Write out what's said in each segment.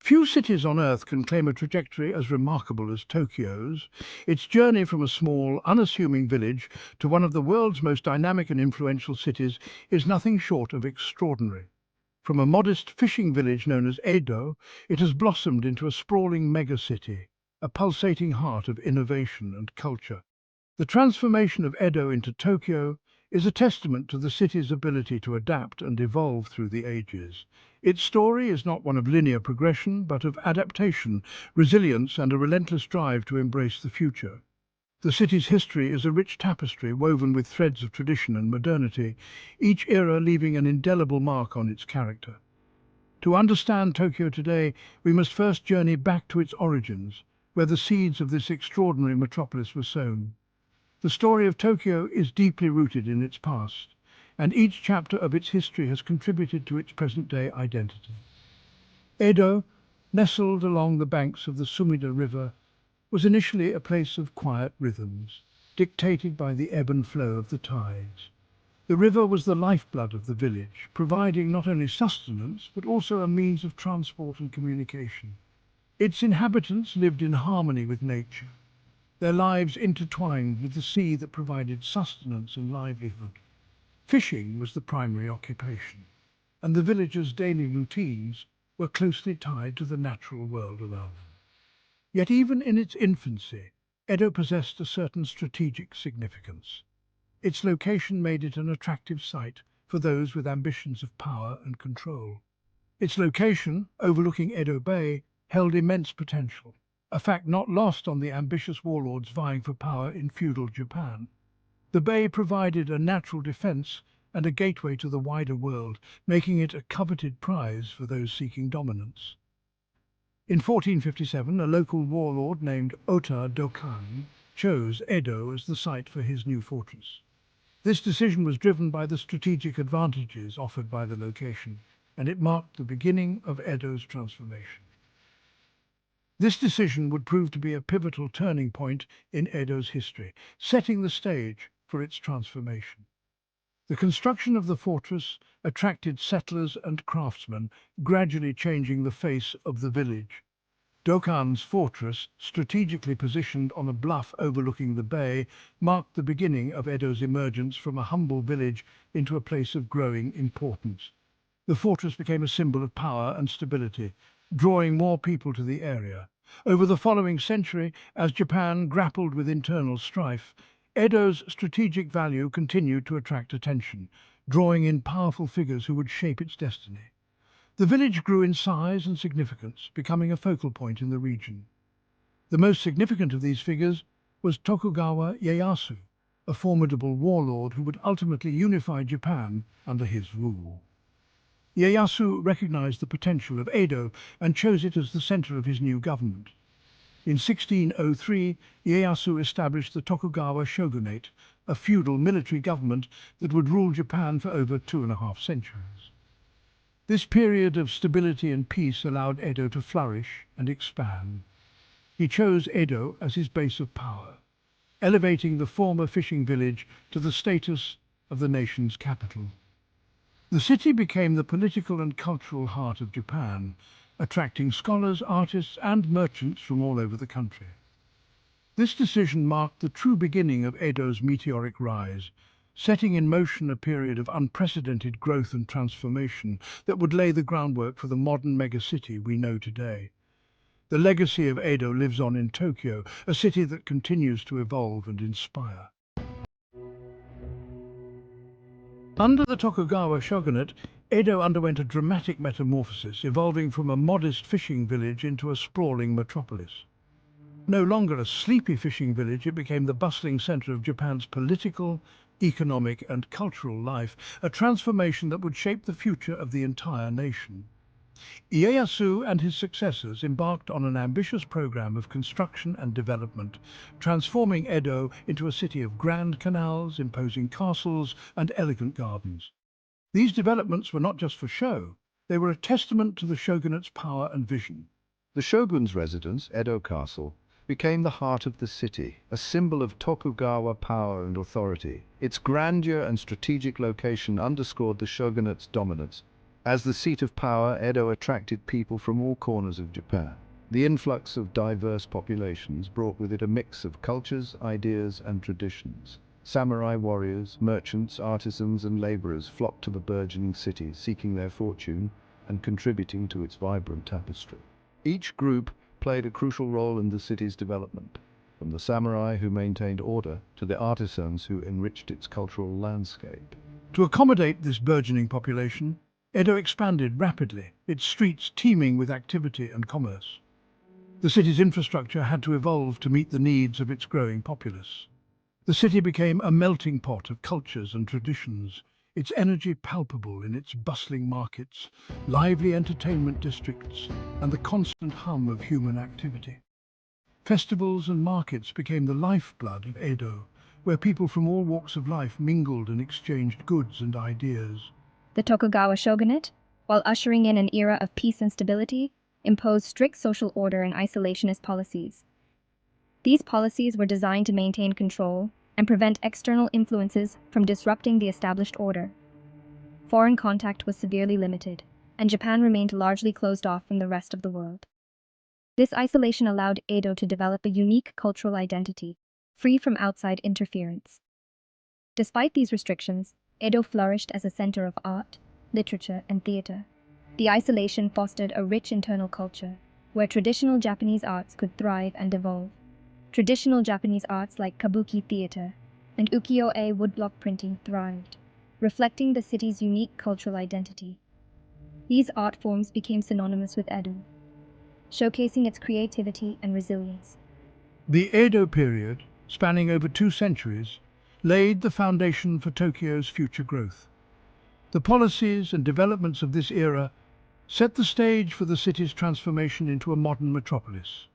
Few cities on Earth can claim a trajectory as remarkable as Tokyo's. Its journey from a small, unassuming village to one of the world's most dynamic and influential cities is nothing short of extraordinary. From a modest fishing village known as Edo, it has blossomed into a sprawling megacity, a pulsating heart of innovation and culture. The transformation of Edo into Tokyo is a testament to the city's ability to adapt and evolve through the ages. Its story is not one of linear progression, but of adaptation, resilience, and a relentless drive to embrace the future. The city's history is a rich tapestry woven with threads of tradition and modernity, each era leaving an indelible mark on its character. To understand Tokyo today, we must first journey back to its origins, where the seeds of this extraordinary metropolis were sown. The story of Tokyo is deeply rooted in its past, and each chapter of its history has contributed to its present-day identity. Edo, nestled along the banks of the Sumida River, was initially a place of quiet rhythms, dictated by the ebb and flow of the tides. The river was the lifeblood of the village, providing not only sustenance but also a means of transport and communication. Its inhabitants lived in harmony with nature, their lives intertwined with the sea that provided sustenance and livelihood. Fishing was the primary occupation, and the villagers' daily routines were closely tied to the natural world around them. Yet even in its infancy, Edo possessed a certain strategic significance. Its location made it an attractive site for those with ambitions of power and control. Its location, overlooking Edo Bay, held immense potential, a fact not lost on the ambitious warlords vying for power in feudal Japan. The bay provided a natural defense and a gateway to the wider world, making it a coveted prize for those seeking dominance. In 1457, a local warlord named Ota Dokan chose Edo as the site for his new fortress. This decision was driven by the strategic advantages offered by the location, and it marked the beginning of Edo's transformation. This decision would prove to be a pivotal turning point in Edo's history, setting the stage for its transformation. The construction of the fortress attracted settlers and craftsmen, gradually changing the face of the village. Dokan's fortress, strategically positioned on a bluff overlooking the bay, marked the beginning of Edo's emergence from a humble village into a place of growing importance. The fortress became a symbol of power and stability, drawing more people to the area. Over the following century, as Japan grappled with internal strife, Edo's strategic value continued to attract attention, drawing in powerful figures who would shape its destiny. The village grew in size and significance, becoming a focal point in the region. The most significant of these figures was Tokugawa Ieyasu, a formidable warlord who would ultimately unify Japan under his rule. Ieyasu recognized the potential of Edo and chose it as the center of his new government. In 1603, Ieyasu established the Tokugawa shogunate, a feudal military government that would rule Japan for over 2.5 centuries. This period of stability and peace allowed Edo to flourish and expand. He chose Edo as his base of power, elevating the former fishing village to the status of the nation's capital. The city became the political and cultural heart of Japan, attracting scholars, artists, and merchants from all over the country. This decision marked the true beginning of Edo's meteoric rise, setting in motion a period of unprecedented growth and transformation that would lay the groundwork for the modern megacity we know today. The legacy of Edo lives on in Tokyo, a city that continues to evolve and inspire. Under the Tokugawa shogunate, Edo underwent a dramatic metamorphosis, evolving from a modest fishing village into a sprawling metropolis. No longer a sleepy fishing village, it became the bustling center of Japan's political, economic, and cultural life, a transformation that would shape the future of the entire nation. Ieyasu and his successors embarked on an ambitious program of construction and development, transforming Edo into a city of grand canals, imposing castles, and elegant gardens. These developments were not just for show, they were a testament to the shogunate's power and vision. The shogun's residence, Edo Castle, became the heart of the city, a symbol of Tokugawa power and authority. Its grandeur and strategic location underscored the shogunate's dominance, As the seat of power, Edo attracted people from all corners of Japan. The influx of diverse populations brought with it a mix of cultures, ideas, and traditions. Samurai warriors, merchants, artisans, and laborers flocked to the burgeoning city, seeking their fortune and contributing to its vibrant tapestry. Each group played a crucial role in the city's development, from the samurai who maintained order to the artisans who enriched its cultural landscape. To accommodate this burgeoning population, Edo expanded rapidly, its streets teeming with activity and commerce. The city's infrastructure had to evolve to meet the needs of its growing populace. The city became a melting pot of cultures and traditions, its energy palpable in its bustling markets, lively entertainment districts, and the constant hum of human activity. Festivals and markets became the lifeblood of Edo, where people from all walks of life mingled and exchanged goods and ideas. The Tokugawa shogunate, while ushering in an era of peace and stability, imposed strict social order and isolationist policies. These policies were designed to maintain control and prevent external influences from disrupting the established order. Foreign contact was severely limited, and Japan remained largely closed off from the rest of the world. This isolation allowed Edo to develop a unique cultural identity, free from outside interference. Despite these restrictions, Edo flourished as a center of art, literature, and theater. The isolation fostered a rich internal culture, where traditional Japanese arts could thrive and evolve. Traditional Japanese arts like kabuki theater and ukiyo-e woodblock printing thrived, reflecting the city's unique cultural identity. These art forms became synonymous with Edo, showcasing its creativity and resilience. The Edo period, spanning over 2 centuries, laid the foundation for Tokyo's future growth. The policies and developments of this era set the stage for the city's transformation into a modern metropolis.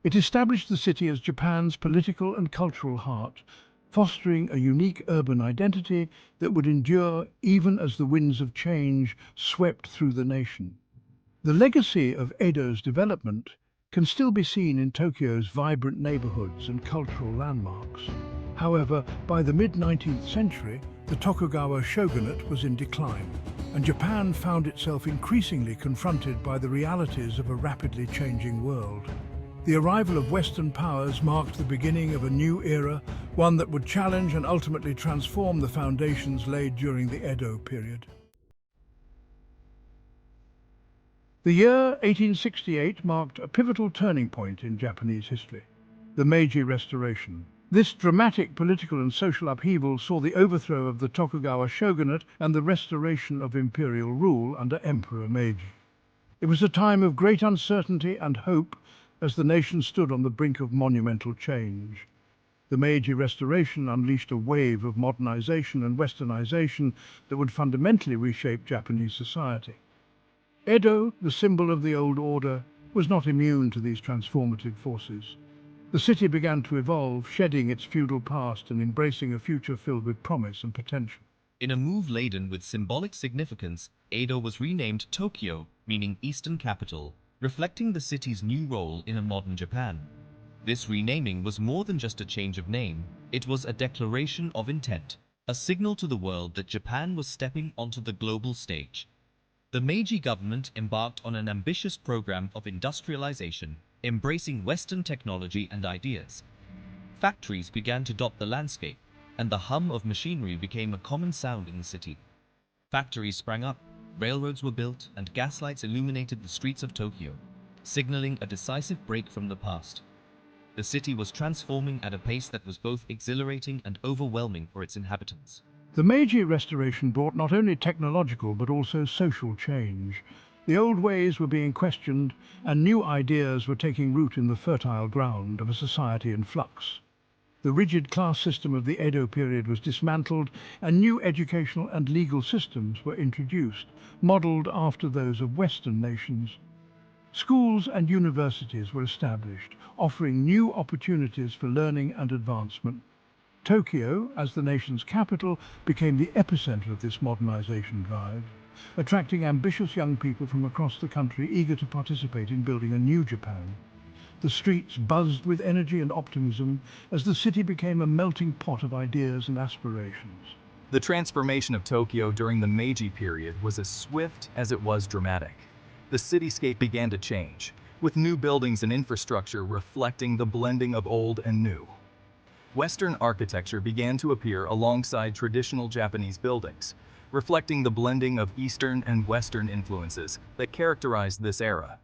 It established the city as Japan's political and cultural heart, fostering a unique urban identity that would endure even as the winds of change swept through the nation. The legacy of Edo's development can still be seen in Tokyo's vibrant neighborhoods and cultural landmarks. However, by the mid-19th century, the Tokugawa shogunate was in decline, and Japan found itself increasingly confronted by the realities of a rapidly changing world. The arrival of Western powers marked the beginning of a new era, one that would challenge and ultimately transform the foundations laid during the Edo period. The year 1868 marked a pivotal turning point in Japanese history, the Meiji Restoration. This dramatic political and social upheaval saw the overthrow of the Tokugawa shogunate and the restoration of imperial rule under Emperor Meiji. It was a time of great uncertainty and hope as the nation stood on the brink of monumental change. The Meiji Restoration unleashed a wave of modernization and westernization that would fundamentally reshape Japanese society. Edo, the symbol of the old order, was not immune to these transformative forces. The city began to evolve, shedding its feudal past and embracing a future filled with promise and potential. In a move laden with symbolic significance, Edo was renamed Tokyo, meaning Eastern Capital, reflecting the city's new role in a modern Japan. This renaming was more than just a change of name, it was a declaration of intent, a signal to the world that Japan was stepping onto the global stage. The Meiji government embarked on an ambitious program of industrialization, embracing Western technology and ideas. Factories began to dot the landscape, and the hum of machinery became a common sound in the city. Factories sprang up, railroads were built, and gaslights illuminated the streets of Tokyo, signaling a decisive break from the past. The city was transforming at a pace that was both exhilarating and overwhelming for its inhabitants. The Meiji Restoration brought not only technological but also social change. The old ways were being questioned, and new ideas were taking root in the fertile ground of a society in flux. The rigid class system of the Edo period was dismantled, and new educational and legal systems were introduced, modelled after those of Western nations. Schools and universities were established, offering new opportunities for learning and advancement. Tokyo, as the nation's capital, became the epicenter of this modernization drive, attracting ambitious young people from across the country eager to participate in building a new Japan. The streets buzzed with energy and optimism as the city became a melting pot of ideas and aspirations. The transformation of Tokyo during the Meiji period was as swift as it was dramatic. The cityscape began to change, with new buildings and infrastructure reflecting the blending of old and new. Western architecture began to appear alongside traditional Japanese buildings, reflecting the blending of Eastern and Western influences that characterized this era.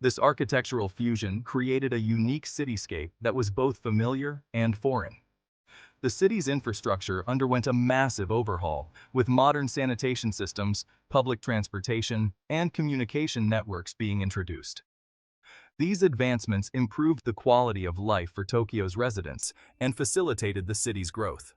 This architectural fusion created a unique cityscape that was both familiar and foreign. The city's infrastructure underwent a massive overhaul, with modern sanitation systems, public transportation, and communication networks being introduced. These advancements improved the quality of life for Tokyo's residents and facilitated the city's growth.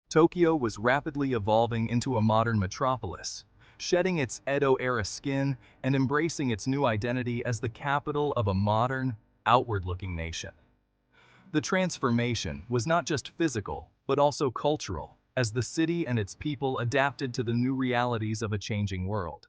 Tokyo was rapidly evolving into a modern metropolis, shedding its Edo-era skin and embracing its new identity as the capital of a modern, outward-looking nation. The transformation was not just physical, but also cultural, as the city and its people adapted to the new realities of a changing world.